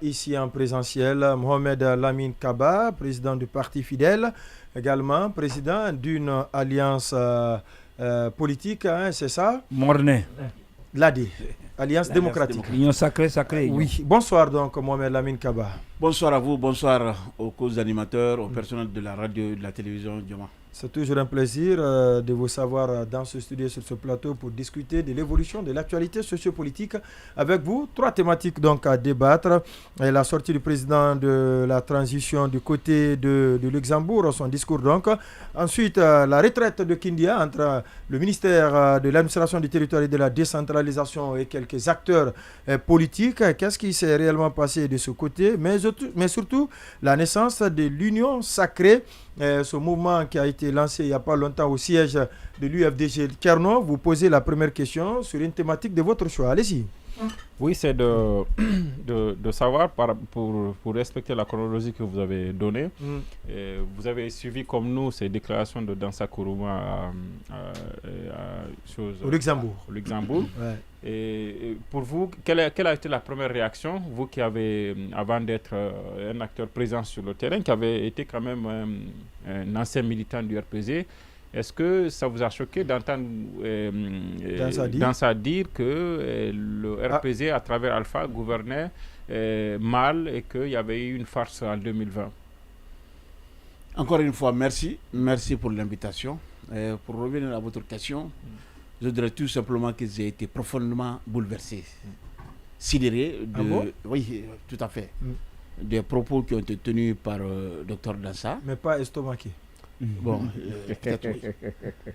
Ici en présentiel, Mohamed Lamine Kaba, président du Parti Fidèle, également président d'une alliance politique, hein, c'est ça? Mornay. L'AD, Alliance démocratique. Union sacrée. Oui, bonsoir donc Mohamed Lamine Kaba. Bonsoir à vous, bonsoir aux co-animateurs, aux personnels de la radio et de la télévision Dioma. C'est toujours un plaisir de vous savoir dans ce studio, sur ce plateau, pour discuter de l'évolution de l'actualité sociopolitique avec vous. 3 thématiques donc à débattre. Et la sortie du président de la transition du côté de Luxembourg, son discours donc. Ensuite, la retraite de Kindia entre le ministère de l'administration du territoire et de la décentralisation et quelques acteurs politiques. Qu'est-ce qui s'est réellement passé de ce côté, mais surtout la naissance de l'Union sacrée. Ce mouvement qui a été lancé il n'y a pas longtemps au siège de l'UFDG Kerno. Vous posez la première question sur une thématique de votre choix. Allez-y. Oui, c'est de savoir, pour respecter la chronologie que vous avez donnée, vous avez suivi comme nous ces déclarations de Dansa Kourouma au Luxembourg. Ouais. Et pour vous, quelle a été la première réaction, vous qui avez, avant d'être un acteur présent sur le terrain, qui avez été quand même un ancien militant du RPZ, est-ce que ça vous a choqué d'entendre Dansa dire que le RPZ, à travers Alpha, gouvernait mal et qu'il y avait eu une farce en 2020? Encore une fois, merci pour l'invitation. Pour revenir à votre question, je dirais tout simplement que j'ai été profondément bouleversé, sidéré oui, tout à fait, des propos qui ont été tenus par Dr Dansa. Mais pas estomaqué. Bon, peut-être oui.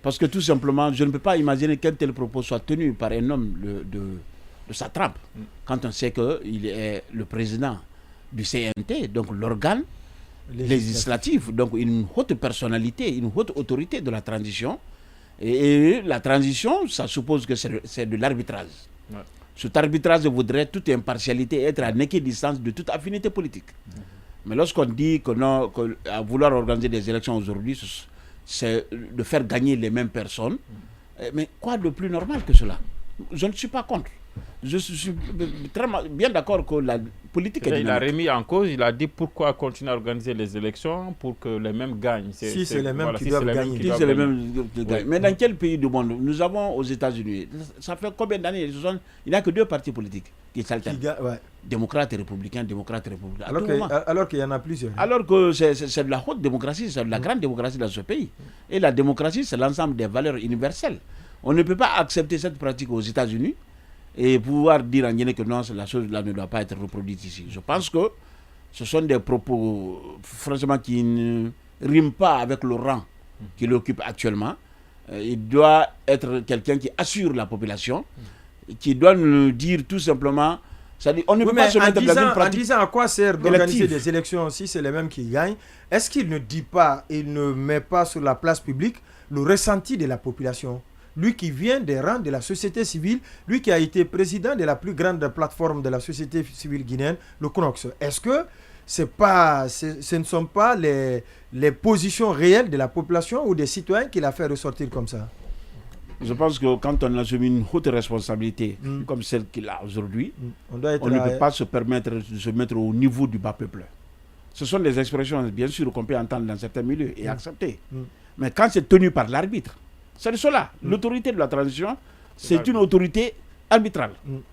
Parce que tout simplement, je ne peux pas imaginer qu'un tel propos soit tenu par un homme de sa trempe, quand on sait qu'il est le président du CNT, donc l'organe législatif, donc une haute personnalité, une haute autorité de la transition. Et la transition, ça suppose que c'est de l'arbitrage. Ouais. Cet arbitrage voudrait toute impartialité, être à équidistance de toute affinité politique. Mais lorsqu'on dit qu'à vouloir organiser des élections aujourd'hui, c'est de faire gagner les mêmes personnes, mais quoi de plus normal que cela? Je ne suis pas contre. Je suis très bien d'accord que la politique est dynamique. Il a remis en cause, il a dit pourquoi continuer à organiser les élections pour que les mêmes gagnent. Si c'est les mêmes qui doivent gagner. Si c'est les mêmes qui gagnent. Mais dans quel pays du monde? Nous avons aux États-Unis, ça fait combien d'années? Il n'y a que 2 partis politiques qui s'alternent. Démocrates et républicains, démocrates et républicains. Alors qu'il y en a plusieurs. Alors que c'est de la haute démocratie, c'est de la grande démocratie dans ce pays. Et la démocratie, c'est l'ensemble des valeurs universelles. On ne peut pas accepter cette pratique aux États-Unis et pouvoir dire en Guinée que non, la chose là ne doit pas être reproduite ici. Je pense que ce sont des propos, franchement, qui ne riment pas avec le rang qu'il occupe actuellement. Il doit être quelqu'un qui assure la population, qui doit nous dire tout simplement... On ne peut pas se mettre dans une pratique. En disant à quoi sert d'organiser des élections si c'est les mêmes qui gagnent, est-ce qu'il ne dit pas, il ne met pas sur la place publique le ressenti de la population? Lui qui vient des rangs de la société civile, lui qui a été président de la plus grande plateforme de la société civile guinéenne, le CNOX. Est-ce que ce ne sont pas les positions réelles de la population ou des citoyens qu'il a fait ressortir comme ça? Je pense que quand on assume une haute responsabilité comme celle qu'il a aujourd'hui, on ne peut pas se permettre de se mettre au niveau du bas peuple. Ce sont des expressions, bien sûr, qu'on peut entendre dans certains milieux et accepter. Mais quand c'est tenu par l'arbitre, c'est de cela. L'autorité de la transition, c'est une autorité arbitrale.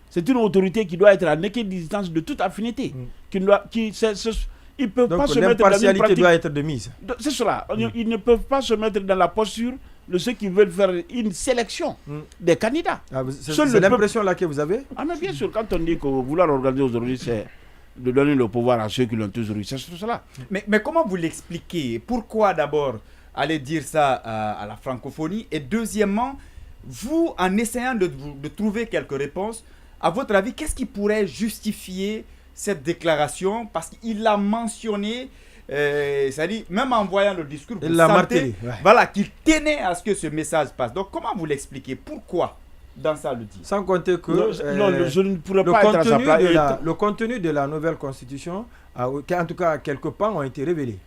C'est une autorité qui doit être en équidistance de toute affinité. Ils ne peuvent pas se mettre dans une pratique... doit être de mise. C'est cela. Ils ne peuvent pas se mettre dans la posture de ceux qui veulent faire une sélection des candidats. C'est l'impression là que vous avez? Mais bien sûr, quand on dit que vouloir organiser aujourd'hui, c'est de donner le pouvoir à ceux qui l'ont toujours eu. C'est cela. Mais comment vous l'expliquez? Pourquoi d'abord aller dire ça à la francophonie? Et deuxièmement, vous, en essayant de trouver quelques réponses, à votre avis, qu'est-ce qui pourrait justifier cette déclaration? Parce qu'il l'a mentionné, c'est-à-dire, même en voyant le discours, vous sentez voilà, qu'il tenait à ce que ce message passe. Donc, comment vous l'expliquez? Pourquoi dans ça le dit? Sans compter que je ne pourrais pas être à sa place. Le contenu de la nouvelle constitution, en tout cas, quelques pans ont été révélés.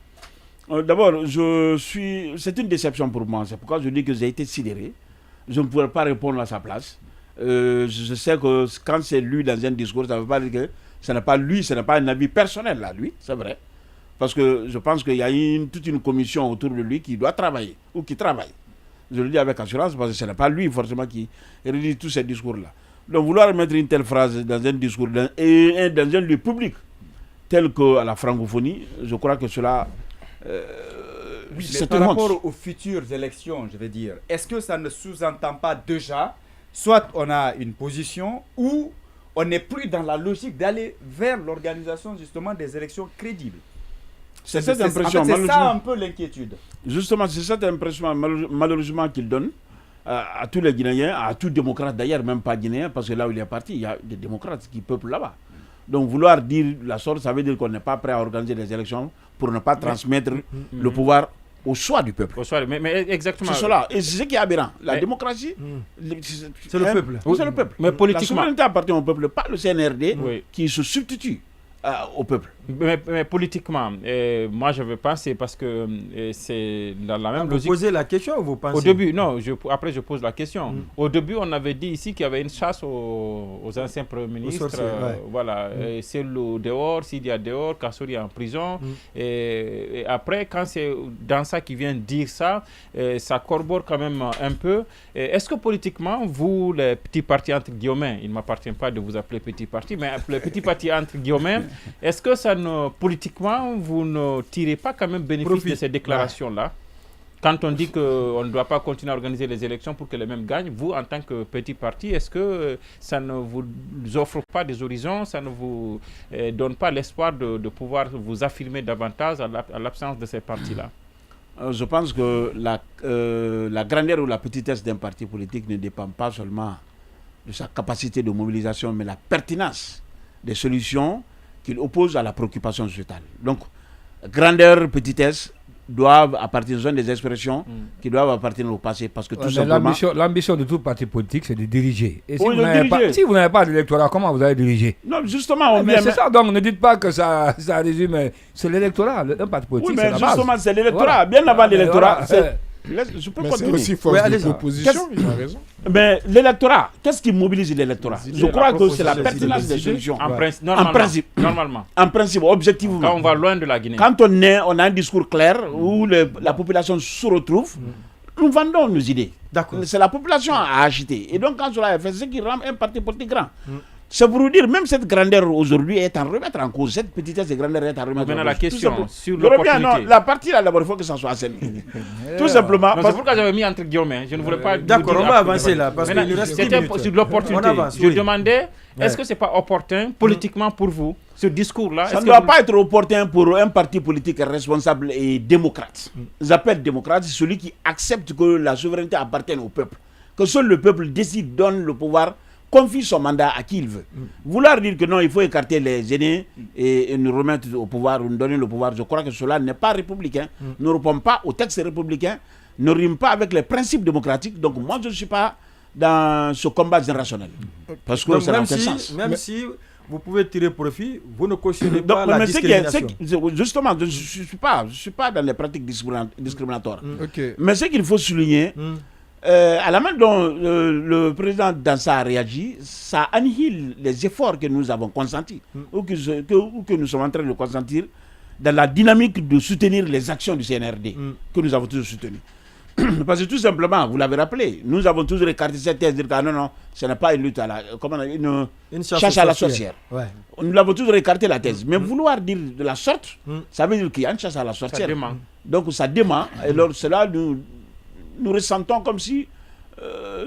D'abord, c'est une déception pour moi. C'est pourquoi je dis que j'ai été sidéré. Je ne pourrais pas répondre à sa place. Je sais que quand c'est lui dans un discours, ça ne veut pas dire que ce n'est pas lui, ce n'est pas un avis personnel à lui, c'est vrai. Parce que je pense qu'il y a toute une commission autour de lui qui doit travailler, ou qui travaille. Je le dis avec assurance parce que ce n'est pas lui forcément qui rédige tous ces discours-là. Donc vouloir mettre une telle phrase dans un discours, dans un lieu public, tel qu'à la francophonie, je crois que cela... c'est par rapport aux futures élections, je vais dire, est-ce que ça ne sous-entend pas déjà, soit on a une position ou on n'est plus dans la logique d'aller vers l'organisation justement des élections crédibles? C'est cette impression. C'est ça un peu l'inquiétude. Justement, c'est cette impression malheureusement qu'il donne à tous les Guinéens, à tous les démocrates d'ailleurs, même pas Guinéens, parce que là où il est parti, il y a des démocrates qui peuplent là-bas. Donc vouloir dire la sorte, ça veut dire qu'on n'est pas prêt à organiser des élections pour ne pas transmettre le pouvoir au choix du peuple. Mais exactement. C'est cela. Et c'est ce qui est aberrant. La démocratie, c'est le peuple. C'est le peuple. Mais politiquement, la souveraineté appartient au peuple, pas le CNRD qui se substitue au peuple. Mais politiquement, moi je veux penser parce que c'est la même logique. Vous posez la question ou vous pensez? Au début, non, après je pose la question. Au début, on avait dit ici qu'il y avait une chasse aux anciens premiers ministres. Voilà, c'est le dehors, s'il y a dehors, Kassouri est en prison. Et après, quand c'est Dansa qui vient dire ça, ça corrobore quand même un peu. Est-ce que politiquement, vous, les petits partis entre guillemets, il ne m'appartient pas de vous appeler petit parti, mais les petits partis entre guillemets, est-ce que ça politiquement, vous ne tirez pas quand même bénéfice de ces déclarations-là? Quand on dit qu'on ne doit pas continuer à organiser les élections pour que les mêmes gagnent, vous, en tant que petit parti, est-ce que ça ne vous offre pas des horizons, ça ne vous donne pas l'espoir de pouvoir vous affirmer davantage à l'absence de ces partis-là? Je pense que la grandeur ou la petitesse d'un parti politique ne dépend pas seulement de sa capacité de mobilisation, mais la pertinence des solutions qu'il oppose à la préoccupation sociétale. Donc, grandeur, petitesse doivent appartenir, ce sont des expressions qui doivent appartenir au passé, parce que tout simplement... L'ambition de tout parti politique, c'est de diriger. Et si, si vous n'avez pas d'électorat, comment vous allez diriger? Non, justement, c'est ça, donc ne dites pas que ça résume, c'est l'électorat, un parti politique, oui, mais c'est la justement, base. c'est l'électorat, bien avant l'électorat, Je peux continuer. C'est aussi force de proposition, il a raison. Mais l'électorat, qu'est-ce qui mobilise l'électorat? Je crois que c'est la pertinence des solutions. Normalement. En principe, objectivement. Quand on va loin de la Guinée. Quand on a un discours clair où la population se retrouve, nous vendons nos idées. C'est la population à acheter. Et donc, quand cela est fait, c'est ce qui rend un parti politique grand. C'est pour vous dire, même cette grandeur aujourd'hui est en remettre en cause. Cette petitesse de grandeur est en remettre en cause. Maintenant, la question sur l'opportunité. La partie là, d'abord, il faut que ça soit assaini. Tout simplement. C'est pourquoi j'avais mis entre guillemets. Je ne voulais pas. D'accord, on va avancer là. Parce que c'était sur l'opportunité. Je demandais, est-ce que ce n'est pas opportun politiquement pour vous, ce discours-là? Ça ne doit pas être opportun pour un parti politique responsable et démocrate. J'appelle démocrate celui qui accepte que la souveraineté appartienne au peuple. Que seul le peuple décide, donne le pouvoir, confie son mandat à qui il veut. Vouloir dire que non, il faut écarter les aînés et nous remettre au pouvoir, ou nous donner le pouvoir, je crois que cela n'est pas républicain, ne répond pas au texte républicain, ne rime pas avec les principes démocratiques. Donc moi, je ne suis pas dans ce combat générationnel. Parce que ça n'a aucun sens. Même si vous pouvez tirer profit, vous ne cautionnez pas la discrimination. Justement, je ne suis pas dans les pratiques discriminatoires. Mais ce qu'il faut souligner, à la manière dont le président Dansa a réagi, ça annihile les efforts que nous avons consentis, ou que nous sommes en train de consentir dans la dynamique de soutenir les actions du CNRD, que nous avons toujours soutenues. Parce que tout simplement, vous l'avez rappelé, nous avons toujours écarté cette thèse, dire que non, ce n'est pas une lutte à une chasse à la sorcière. Nous l'avons toujours écarté la thèse. Mais vouloir dire de la sorte, ça veut dire qu'il y a une chasse à la sorcière. Donc ça dément. Et alors cela, nous ressentons comme si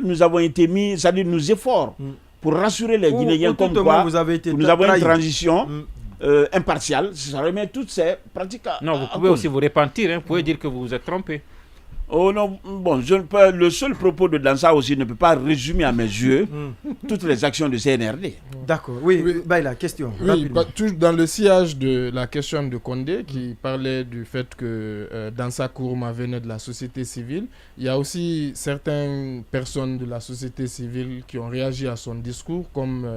nous avons été mis, c'est-à-dire nos efforts pour rassurer les Guinéens comme quoi nous avons une transition impartiale. Ça remet toutes ces pratiques à non, vous pouvez aussi vous repentir, vous pouvez dire que vous vous êtes trompé. Oh non, bon, le seul propos de Dansa aussi ne peut pas résumer à mes yeux toutes les actions du CNRD. D'accord, oui, la question. Oui, toujours dans le sillage de la question de Condé qui parlait du fait que Dansa Kourouma venait de la société civile, il y a aussi certaines personnes de la société civile qui ont réagi à son discours, comme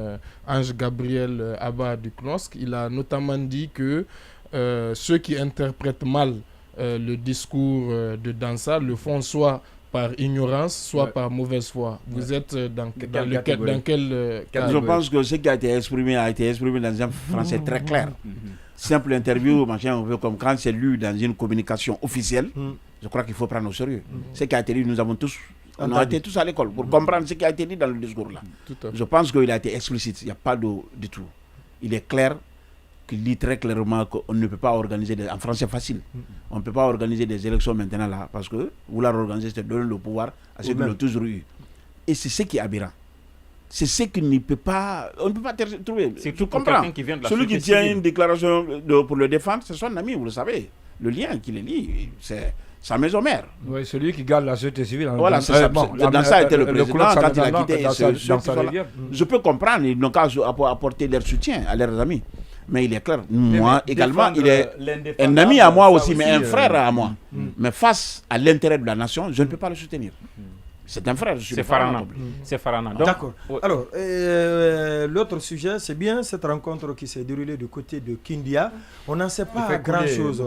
Ange Gabriel Abba du CNOSC. Il a notamment dit que ceux qui interprètent mal le discours de Dansa le font soit par ignorance, soit par mauvaise foi. Vous êtes dans quel cas? Je pense que ce qui a été exprimé dans un français très clair. Simple interview, machin, on veut comme quand c'est lu dans une communication officielle, je crois qu'il faut prendre au sérieux. Ce qui a été lu, nous avons tous, on a été tous à l'école pour comprendre ce qui a été dit dans le discours là. Je pense qu'il a été explicite, il n'y a pas du tout. Il est clair qu'il dit très clairement qu'on ne peut pas organiser, en français facile, on ne peut pas organiser des élections maintenant là, parce que vouloir organiser, c'est donner le pouvoir à ceux qui l'ont toujours eu. Et c'est ce qui est aberrant. C'est ce qu'on ne peut pas, trouver. Tu comprends. Celui qui tient civile. une déclaration pour le défendre, c'est son ami, vous le savez. Le lien qui les lie, c'est sa maison mère. Oui, celui qui garde la société civile. Voilà, c'est ça. Dans ça était le président quand il a quitté. Je peux comprendre, ils n'ont qu'à apporter leur soutien à leurs amis. Mais il est clair, moi également, il est un ami à moi aussi, mais un frère à moi. Mais face à l'intérêt de la nation, je ne peux pas le soutenir. C'est un frère, je suis Farana. C'est Farana. D'accord. Alors, l'autre sujet, c'est bien cette rencontre qui s'est déroulée du côté de Kindia. On n'en sait pas grand-chose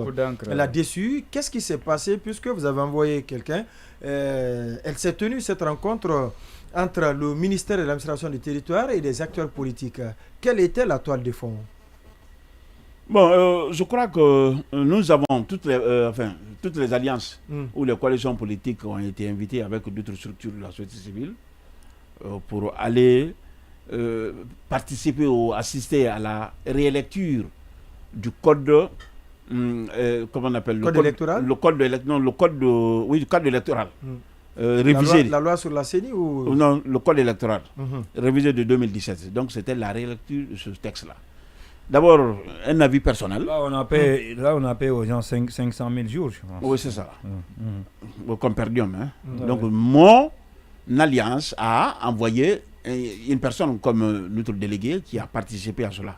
là-dessus. Qu'est-ce qui s'est passé puisque vous avez envoyé quelqu'un? Elle s'est tenue, cette rencontre, entre le ministère de l'administration du territoire et des acteurs politiques. Quelle était la toile de fond? Bon, je crois que nous avons toutes les alliances ou les coalitions politiques ont été invitées avec d'autres structures de la société civile pour aller participer ou assister à la rélecture du code, comment on appelle, le code électoral. Le code électoral. Révisé. La loi sur la CENI ou non, le code électoral révisé de 2017. Donc c'était la rélecture de ce texte-là. D'abord, un avis personnel. Là, on a payé aux gens 500 000 jours, je pense. Oui, c'est ça. Comme perdium. Donc, mon alliance a envoyé une personne comme notre délégué qui a participé à cela.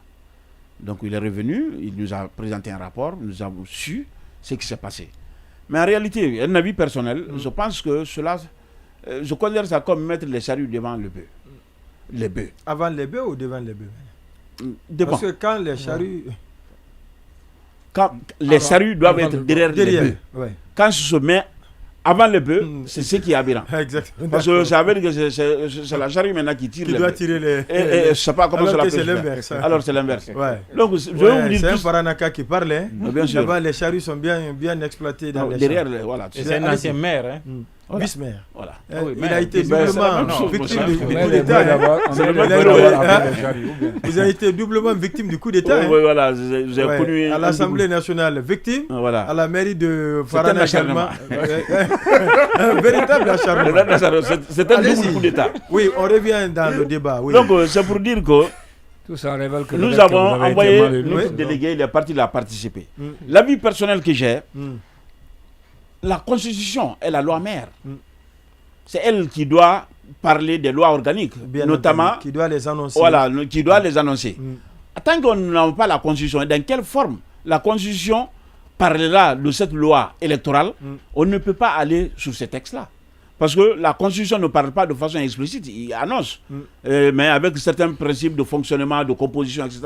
Donc, il est revenu, il nous a présenté un rapport, nous avons su ce qui s'est passé. Mais en réalité, un avis personnel, je pense que cela, je considère ça comme mettre les charrues devant le bœuf. Les bœufs. Avant les bœufs ou devant les bœufs? Dépend. Parce que quand les charrues... les charrues doivent être derrière les bœufs. Ouais. Quand se met avant les bœufs, c'est ce qui est aberrant. Exactement. Parce que ça veut dire que c'est la charrue maintenant qui tire les bœufs. Qui doit tirer les... Et je ne sais pas comment alors cela peut se faire. Alors c'est l'inverse. Ouais. Donc je vais vous dire c'est un tous... Paranaka qui parlait. Bien sûr. Là-bas, les charrues sont bien exploitées dans les derrière, champs. voilà. C'est un ancien maire. Hein. Voilà. Vice-maire. Voilà. Il a été doublement victime du coup d'État. Vous avez été doublement victime du coup d'État. Oui, voilà. J'ai connu à l'Assemblée nationale, victime. Voilà. À la mairie de Farana également. Un véritable acharnement. C'est un double coup d'État. Oui, on revient dans le débat. Oui. Donc, c'est pour dire que tout ça révèle que nous avons envoyé notre délégué, il est parti, il a participé. L'avis personnel que j'ai, la Constitution est la loi mère. C'est elle qui doit parler des lois organiques, notamment. Qui doit les annoncer. Voilà, qui doit les annoncer. Tant qu'on n'a pas la Constitution, dans quelle forme la Constitution parlera de cette loi électorale, on ne peut pas aller sur ces textes-là. Parce que la Constitution ne parle pas de façon explicite, il annonce, mais avec certains principes de fonctionnement, de composition, etc.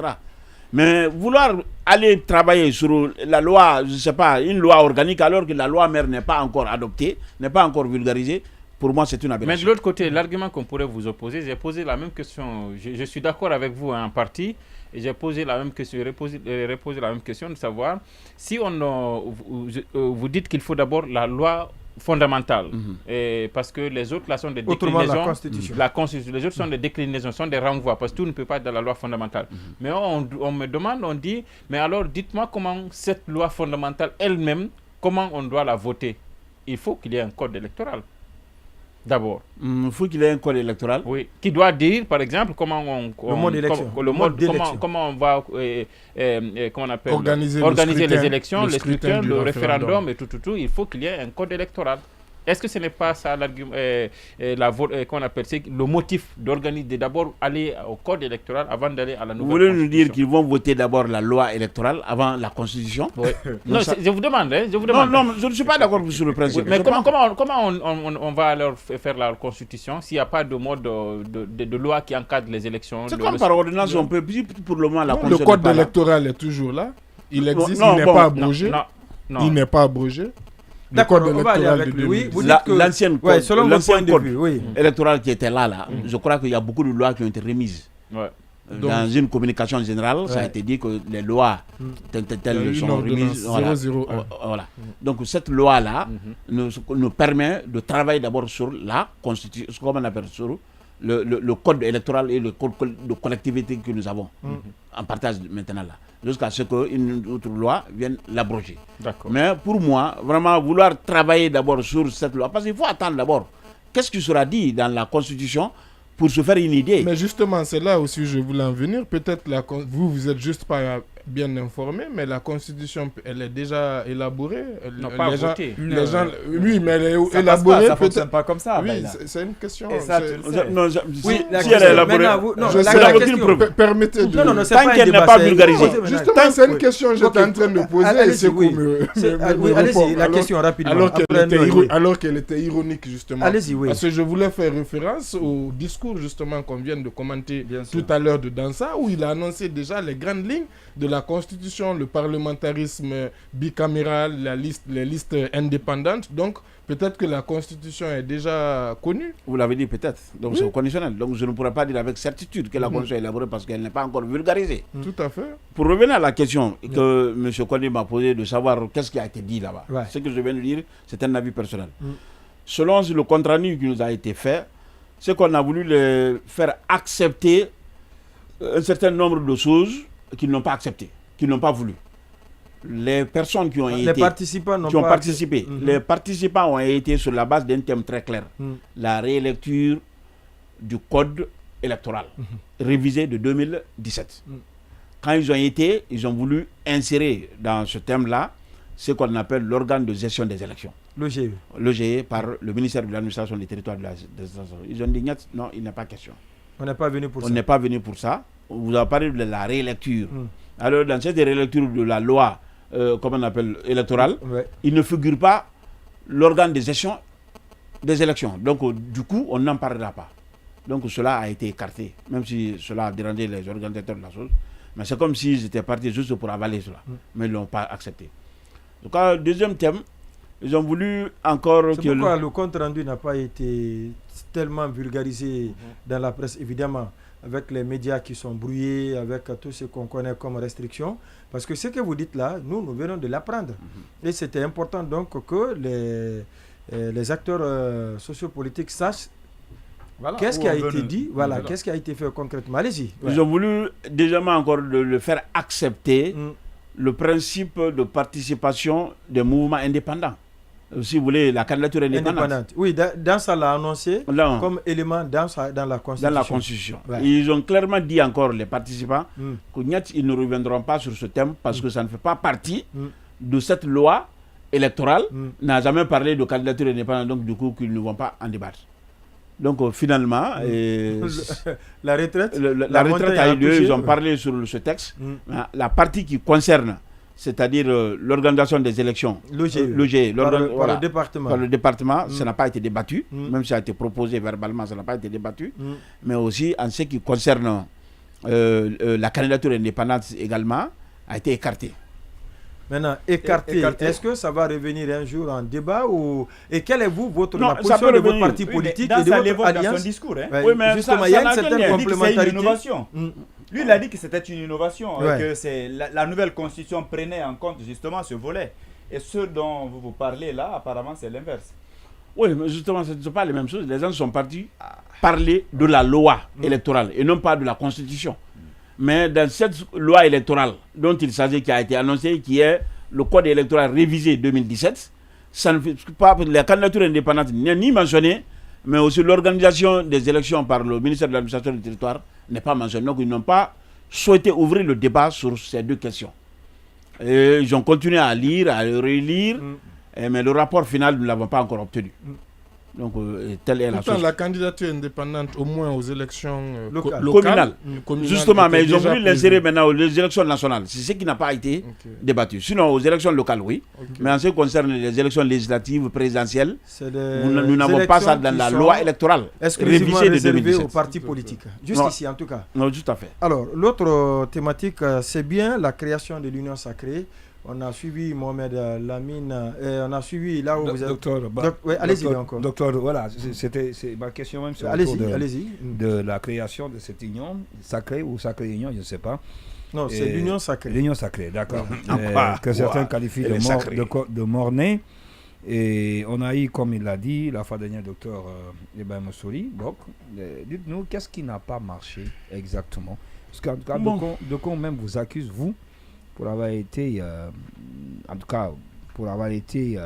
Mais vouloir aller travailler sur la loi, je ne sais pas, une loi organique alors que la loi mère n'est pas encore adoptée, n'est pas encore vulgarisée, pour moi c'est une aberration. Mais de l'autre côté, l'argument qu'on pourrait vous opposer, j'ai posé la même question, je suis d'accord avec vous en partie, et j'ai posé la même question, reposé la même question de savoir si vous dites qu'il faut d'abord la loi fondamentale, et parce que les autres là sont des déclinaisons. La Constitution. Les autres sont des déclinaisons, sont des renvois, parce que tout ne peut pas être dans la loi fondamentale. Mais on me demande, on dit, mais alors dites-moi comment cette loi fondamentale elle-même, comment on doit la voter. Il faut qu'il y ait un code électoral. D'abord. Il faut qu'il y ait un code électoral. Oui. Qui doit dire, par exemple, comment on... le mode d'élection. Comment on va comment on appelle, organiser les élections, les scrutins, le référendum et tout. Il faut qu'il y ait un code électoral. Est-ce que ce n'est pas ça l'argument, qu'on appelle, c'est le motif d'organiser, d'abord aller au code électoral avant d'aller à la nouvelle Constitution? Vous voulez nous dire qu'ils vont voter d'abord la loi électorale avant la Constitution? Oui. Non, je vous demande. Non, je ne suis pas d'accord sur le principe. Oui, mais comment on va alors faire la Constitution s'il n'y a pas de mode de loi qui encadre les élections? C'est comme par ordonnance, on peut pour le moment la Constitution. Le code électoral est toujours là. Il existe, il n'est pas abrogé. Il n'est pas abrogé. D'accord, code on va aller électoral avec de lui. Oui, 2010. vous dites que... L'ancien Ouais, code, selon votre point de code vue, oui. électoral qui était là, je crois qu'il y a beaucoup de lois qui ont été remises. Ouais. Dans une communication générale, ça a été dit que les lois telles sont remises. Voilà. 001. Voilà. Donc cette loi-là nous permet de travailler d'abord sur la constitution, comment on appelle, sur le code électoral et le code de collectivité que nous avons en partage maintenant là, jusqu'à ce qu'une autre loi vienne l'abroger. Mais pour moi, vraiment vouloir travailler d'abord sur cette loi, parce qu'il faut attendre d'abord qu'est-ce qui sera dit dans la constitution pour se faire une idée. Mais justement, c'est là aussi je voulais en venir. Peut-être vous êtes juste pas bien informé, mais la Constitution, elle est déjà élaborée. Non, pas votée. Les gens, oui, mais elle est Ça élaborée. ne fonctionne pas comme ça. Oui, c'est une question. Et ça, tu le sais. Non, Oui, si elle est élaborée, permettez de... Non, c'est tant pas qu'elle un n'est pas débat, vulgarisée. Justement, c'est une question que j'étais en train de poser et c'est allez-y, la question rapidement. Alors qu'elle était ironique, justement. Allez-y, oui. Parce que je voulais faire référence au discours, justement, qu'on vient de commenter tout à l'heure de Dansa, où il a annoncé déjà les grandes lignes de la Constitution, le parlementarisme bicaméral, les listes indépendantes. Donc, peut-être que la Constitution est déjà connue. Vous l'avez dit peut-être. Donc, c'est au conditionnel. Donc, je ne pourrais pas dire avec certitude que la Constitution est élaborée parce qu'elle n'est pas encore vulgarisée. Tout à fait. Pour revenir à la question que M. Kondé m'a posée de savoir qu'est-ce qui a été dit là-bas, ce que je viens de dire, c'est un avis personnel. Selon le compte-rendu qui nous a été fait, c'est qu'on a voulu les faire accepter un certain nombre de choses qu'ils n'ont pas acceptées, qu'ils n'ont pas voulu. Les personnes qui ont participé, les participants ont été sur la base d'un thème très clair, la réélecture du code électoral, révisé de 2017. Quand ils ont été, ils ont voulu insérer dans ce thème-là ce qu'on appelle l'organe de gestion des élections. L'OGE par le ministère de l'administration des territoires de l'administration. Ils ont dit non, il n'est pas question. On n'est pas venu pour ça. On n'est pas venu pour ça. Vous avez parlé de la réélecture. Alors, dans cette réélecture de la loi, comment on appelle, électorale, il ne figure pas l'organe de gestion des élections. Donc, du coup, on n'en parlera pas. Donc, cela a été écarté, même si cela a dérangé les organisateurs de la chose. Mais c'est comme s'ils étaient partis juste pour avaler cela. Mais ils ne l'ont pas accepté. Donc, deuxième thème, ils ont voulu encore... C'est pourquoi le compte rendu n'a pas été tellement vulgarisé dans la presse, évidemment, avec les médias qui sont brouillés, avec tout ce qu'on connaît comme restrictions. Parce que ce que vous dites là, nous venons de l'apprendre. Et c'était important donc que les acteurs sociopolitiques sachent qu'est-ce qui a été dit, qu'est-ce qui a été fait concrètement. Allez-y. Ils ont voulu déjà encore le faire accepter le principe de participation des mouvements indépendants. Si vous voulez, la candidature indépendante. Oui, dans ça l'a annoncé comme élément dans la Constitution. Dans la Constitution. Ils ont clairement dit encore, les participants, qu'ils ne reviendront pas sur ce thème parce que ça ne fait pas partie de cette loi électorale, n'a jamais parlé de candidature indépendante, donc du coup, qu'ils ne vont pas en débattre. Donc finalement, la retraite a eu lieu, ils ont parlé sur ce texte. La partie qui concerne, c'est-à-dire l'organisation des élections, l'OGE, par le département, ça n'a pas été débattu, même si ça a été proposé verbalement, ça n'a pas été débattu, mais aussi en ce qui concerne la candidature indépendante également, a été écarté. Maintenant, écarté. Est-ce que ça va revenir un jour en débat et quelle est la position de votre parti politique et de votre alliance? Son discours, oui, mais justement, il y a une certaine complémentarité. C'est une innovation. Lui, il a dit que c'était une innovation, que la nouvelle constitution prenait en compte justement ce volet. Et ce dont vous parlez là, apparemment, c'est l'inverse. Oui, mais justement, ce ne sont pas les mêmes choses. Les gens sont partis parler de la loi électorale et non pas de la constitution. Mais dans cette loi électorale dont il s'agit, qui a été annoncée, qui est le code électoral révisé 2017, ça ne fait pas, la candidature indépendante n'est ni mentionnée, mais aussi l'organisation des élections par le ministère de l'administration du territoire n'est pas mentionnée. Donc ils n'ont pas souhaité ouvrir le débat sur ces deux questions. Et ils ont continué à lire, à relire, mais le rapport final, nous ne l'avons pas encore obtenu. Donc, telle est la chose. La candidature indépendante, au moins aux élections communales. Justement, mais ils ont voulu l'insérer maintenant aux élections nationales. C'est ce qui n'a pas été débattu. Sinon, aux élections locales, oui. Mais en ce qui concerne les élections législatives, présidentielles, nous n'avons pas ça dans la loi électorale révisée de 2017. Aux partis politiques. Jusqu'ici, en tout cas. Non, tout à fait. Alors, l'autre thématique, c'est bien la création de l'Union sacrée On a suivi Mohamed Lamine, on a suivi là où vous êtes. Docteur, Ouais, allez-y encore. Docteur, voilà, c'est ma question même sur Allez-y. de la création de cette union sacrée ou sacrée union, je ne sais pas. Non, c'est l'union sacrée. L'union sacrée, d'accord. Que certains qualifient de mort-né. Et on a eu, comme il l'a dit, la fois dernière, docteur Ibrahim Moussouli. Donc, dites-nous, qu'est-ce qui n'a pas marché exactement? Parce qu'en tout cas, Docon même vous accuse, vous, pour avoir été, en tout cas, pour avoir été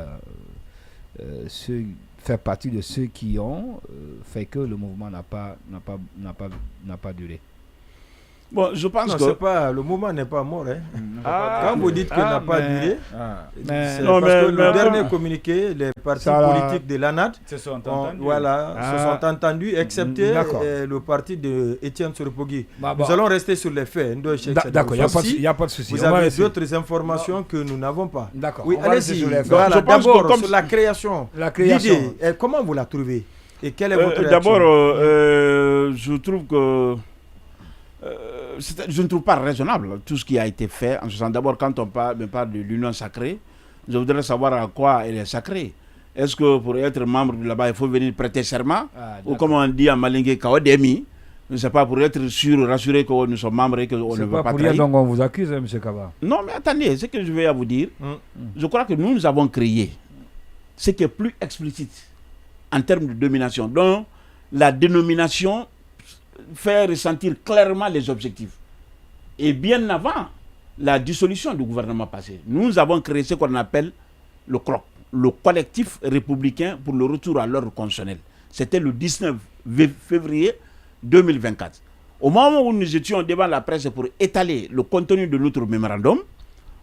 faire partie de ceux qui ont fait que le mouvement n'a pas duré. Bon, je pense non, que le mouvement n'est pas mort. Hein. Quand vous dites qu'il n'a pas duré, c'est non, parce que mais le dernier communiqué, les partis politiques de l'ANAD se sont se entendus. sont entendus, excepté le parti de Étienne Soropogui. Nous allons rester sur les faits. D'accord, il n'y a pas de souci. Vous avez d'autres informations que nous n'avons pas. D'accord. Oui, allez-y. Voilà, d'abord, sur la création. L'idée, comment vous la trouvez? Et quelle est votre réaction? D'abord, je trouve que je ne trouve pas raisonnable tout ce qui a été fait. En ce sens, d'abord, quand on parle de l'union sacrée, je voudrais savoir à quoi elle est sacrée. Est-ce que pour être membre de là-bas, il faut venir prêter serment? Ou comme on dit en malingue, Kawademi? Je ne sais pas, pour être sûr, rassuré que nous sommes membres et qu'on ne veut pas trahir. C'est pas pour rien donc on vous accuse, hein, M. Kaba. Non, mais attendez, ce que je vais vous dire, je crois que nous avons créé ce qui est plus explicite en termes de domination. Donc, la dénomination fait ressentir clairement les objectifs. Et bien avant la dissolution du gouvernement passé, nous avons créé ce qu'on appelle le CROC, le collectif républicain pour le retour à l'ordre constitutionnel. C'était le 19 février 2024. Au moment où nous étions devant la presse pour étaler le contenu de notre mémorandum,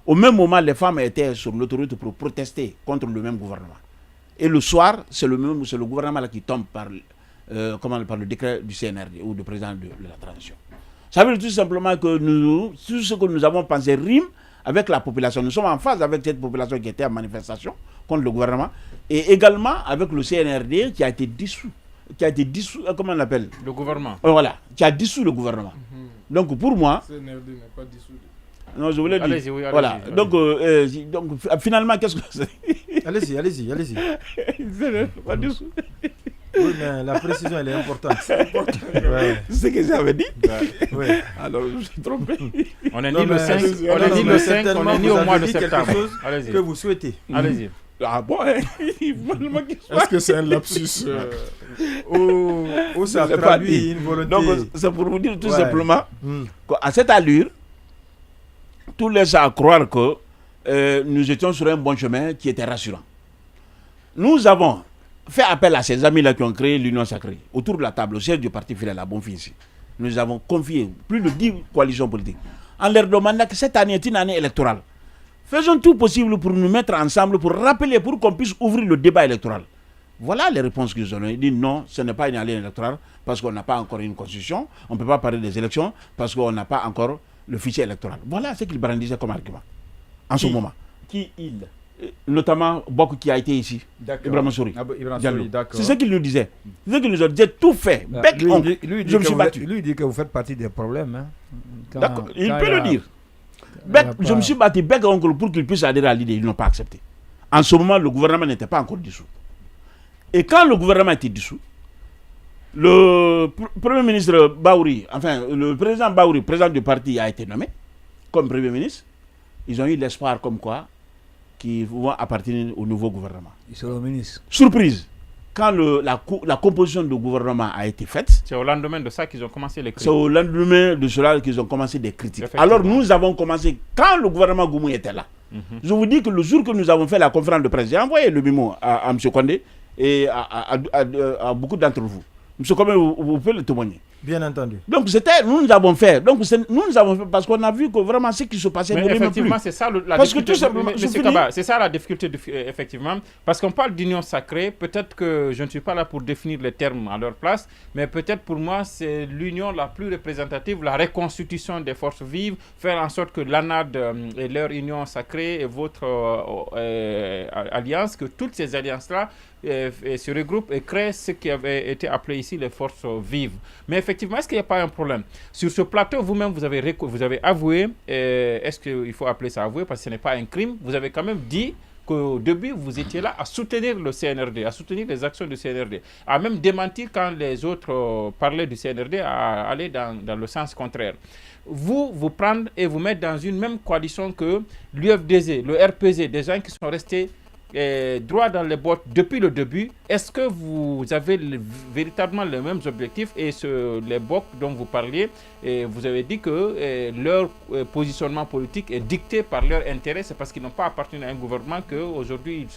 au même moment, les femmes étaient sur l'autoroute pour protester contre le même gouvernement. Et le soir, c'est le gouvernement là qui tombe par le décret du CNRD ou du président de la transition. Ça veut dire tout simplement que tout ce que nous avons pensé rime avec la population. Nous sommes en phase avec cette population qui était en manifestation contre le gouvernement et également avec le CNRD qui a été dissous. Comment on l'appelle? Le gouvernement. Voilà, qui a dissous le gouvernement. Donc pour moi... Le CNRD n'est pas dissous. Non, je voulais dire. Allez-y, oui, voilà. Allez-y. Donc, finalement, qu'est-ce que c'est? Allez-y. Pas dissous. Oui, mais la précision, elle est importante. Ouais. C'est ce que j'avais dit. Ouais. Alors, je me suis trompé. On est ni le 5, on est ni le 5, on est ni au mois de septembre. Allez-y. Que vous souhaitez. Allez-y. Ah bon, est-ce que c'est un lapsus ou ça traduit une volonté? Donc, c'est pour vous dire tout simplement qu'à cette allure, tout laisse à croire que nous étions sur un bon chemin qui était rassurant. Nous avons fait appel à ces amis-là qui ont créé l'Union sacrée, autour de la table, au siège du parti fidèle à Bonfils. Nous avons confié plus de 10 coalitions politiques en leur demandant que cette année est une année électorale. Faisons tout possible pour nous mettre ensemble, pour rappeler, pour qu'on puisse ouvrir le débat électoral. Voilà les réponses qu'ils ont. Ils disent non, ce n'est pas une année électorale parce qu'on n'a pas encore une constitution, on ne peut pas parler des élections parce qu'on n'a pas encore le fichier électoral. Voilà ce qu'ils brandissaient comme argument en ce moment. Qui il? Notamment Bok qui a été ici, Ibrahim Souri. C'est ce qu'il nous disait. C'est ce qu'il nous a dit, tout fait. Je me suis battu. Lui dit que vous faites partie des problèmes. Hein. D'accord, il peut le dire. Je me suis battu bec oncle pour qu'il puisse adhérer à l'idée. Ils n'ont pas accepté. En ce moment, le gouvernement n'était pas encore dissous. Et quand le gouvernement était dissous, le premier ministre Baouri, le président Baouri, président du parti, a été nommé comme premier ministre. Ils ont eu l'espoir comme quoi qui vont appartenir au nouveau gouvernement. Ils seront ministres. Surprise, quand la composition du gouvernement a été faite, c'est au lendemain de ça qu'ils ont commencé les critiques. C'est au lendemain de cela qu'ils ont commencé des critiques. Alors nous avons commencé, quand le gouvernement Goumou était là, je vous dis que le jour que nous avons fait la conférence de presse, j'ai envoyé le mémo à M. Kondé et à beaucoup d'entre vous. M. Kondé, vous pouvez le témoigner. Bien entendu. Donc nous avons fait. Donc nous avons fait parce qu'on a vu que vraiment ce qui se passait. Mais effectivement, c'est ça la difficulté. C'est ça la difficulté, effectivement. Parce qu'on parle d'union sacrée. Peut-être que je ne suis pas là pour définir les termes à leur place, mais peut-être pour moi, c'est l'union la plus représentative, la reconstitution des forces vives, faire en sorte que l'ANAD et leur union sacrée et votre alliance, que toutes ces alliances-là se regroupent et créent ce qui avait été appelé ici les forces vives. Mais effectivement, effectivement, est-ce qu'il n'y a pas un problème? Sur ce plateau, vous-même, vous avez avoué, est-ce qu'il faut appeler ça avoué parce que ce n'est pas un crime, vous avez quand même dit qu'au début, vous étiez là à soutenir le CNRD, à soutenir les actions du CNRD, à même démentir quand les autres parlaient du CNRD, à aller dans le sens contraire. Vous prendre et vous mettre dans une même coalition que l'UFDZ, le RPZ, des gens qui sont restés droit dans les bottes depuis le début. Est-ce que vous avez véritablement les mêmes objectifs et les blocs dont vous parliez, vous avez dit que leur positionnement politique est dicté par leur intérêt, c'est parce qu'ils n'ont pas appartenu à un gouvernement qu'aujourd'hui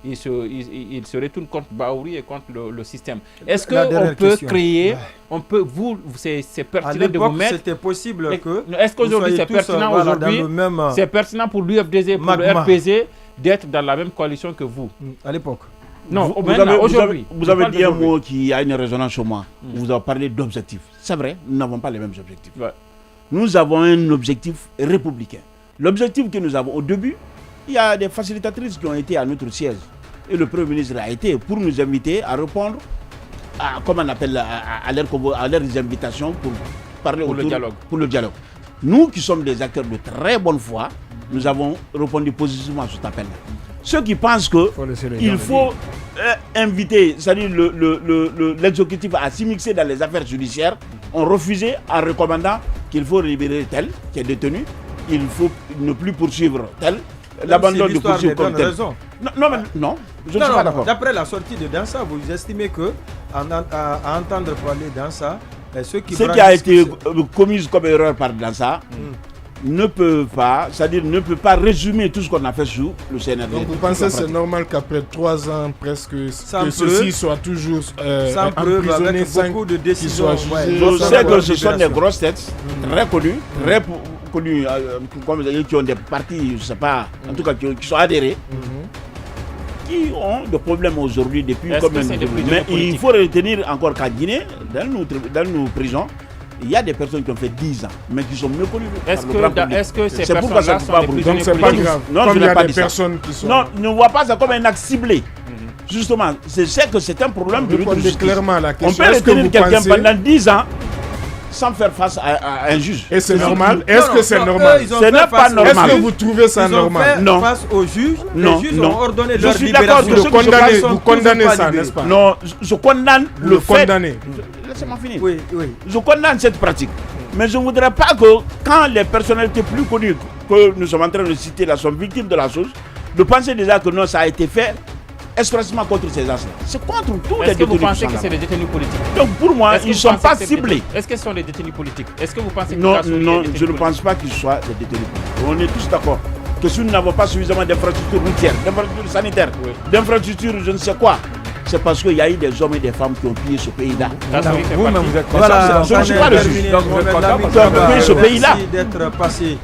ils se retournent contre Bahouri et contre le système. Est-ce qu'on peut créer, c'est pertinent de vous mettre... c'était possible que... Est-ce qu'aujourd'hui c'est pertinent aujourd'hui, c'est pertinent pour l'UFDZ, pour le RPZ d'être dans la même coalition que vous? À l'époque. Non, vous avez dit un mot qui a une résonance chez moi. Vous avez parlé d'objectifs. C'est vrai, nous n'avons pas les mêmes objectifs. Ouais. Nous avons un objectif républicain. L'objectif que nous avons au début, il y a des facilitatrices qui ont été à notre siège. Et le Premier ministre a été pour nous inviter à répondre à, comment on appelle, à leurs invitations pour parler pour le dialogue. Nous qui sommes des acteurs de très bonne foi, nous avons répondu positivement à cet appel. Ceux qui pensent qu'il faut inviter, c'est-à-dire l'exécutif à s'immiscer dans les affaires judiciaires, ont refusé en recommandant qu'il faut libérer tel qui est détenu, il faut ne plus poursuivre tel, l'abandon de poursuivre comme tel. Non, je ne suis pas d'accord. D'après la sortie de Dansa, vous estimez que, à entendre parler Dansa, ce qui a été commis comme erreur par Dansa, ne peut pas résumer tout ce qu'on a fait sous le CNRD. Donc vous pensez que c'est normal qu'après 3 ans presque que ceux-ci soient toujours emprisonnés sans beaucoup de décisions. Je sais que ce sont des grosses têtes très connues, qui ont des partis, je ne sais pas, en tout cas qui sont adhérés, qui ont des problèmes aujourd'hui depuis combien de temps. Mais il faut retenir encore qu'à Guinée, dans nos prisons, il y a des personnes qui ont fait 10 ans, mais qui sont mieux connues. Est-ce que ces personnes-là sont des prisonniers politiques? Donc c'est pas grave. Non, comme je il y n'ai a pas des dit personnes qui sont... Non, ne vois pas ça comme un acte ciblé. Justement, c'est que c'est un problème de notre justice. Clairement la question. On peut retenir quelqu'un pendant 10 ans sans faire face à un juge. Et c'est normal? Est-ce que c'est normal? Ce n'est pas normal. Est-ce que vous trouvez ça normal? Non. Face au juge, les juges ont ordonné leur libération. Je suis d'accord que vous condamnez ça, n'est-ce pas? Non, je condamne le fait. Laissez-moi finir. Oui. Je condamne cette pratique. Mais je ne voudrais pas que, quand les personnalités plus connues que nous sommes en train de citer là sont victimes de la chose, de penser déjà que non, ça a été fait expressément contre ces gens-là. C'est contre tous les détenus. Est-ce que vous pensez que c'est des détenus politiques? Donc pour moi, ils ne sont pas ciblés. Est-ce que ce sont des détenus politiques? Est-ce que vous pensez que non, je ne pense pas qu'ils soient des détenus politiques. On est tous d'accord que si nous n'avons pas suffisamment d'infrastructures routières, d'infrastructures sanitaires, d'infrastructures je ne sais quoi, c'est parce qu'il y a eu des hommes et des femmes qui ont pillé ce pays-là. Vous-même, vous êtes je ne suis pas le juge. Donc, ce pays-là. Merci d'être passé.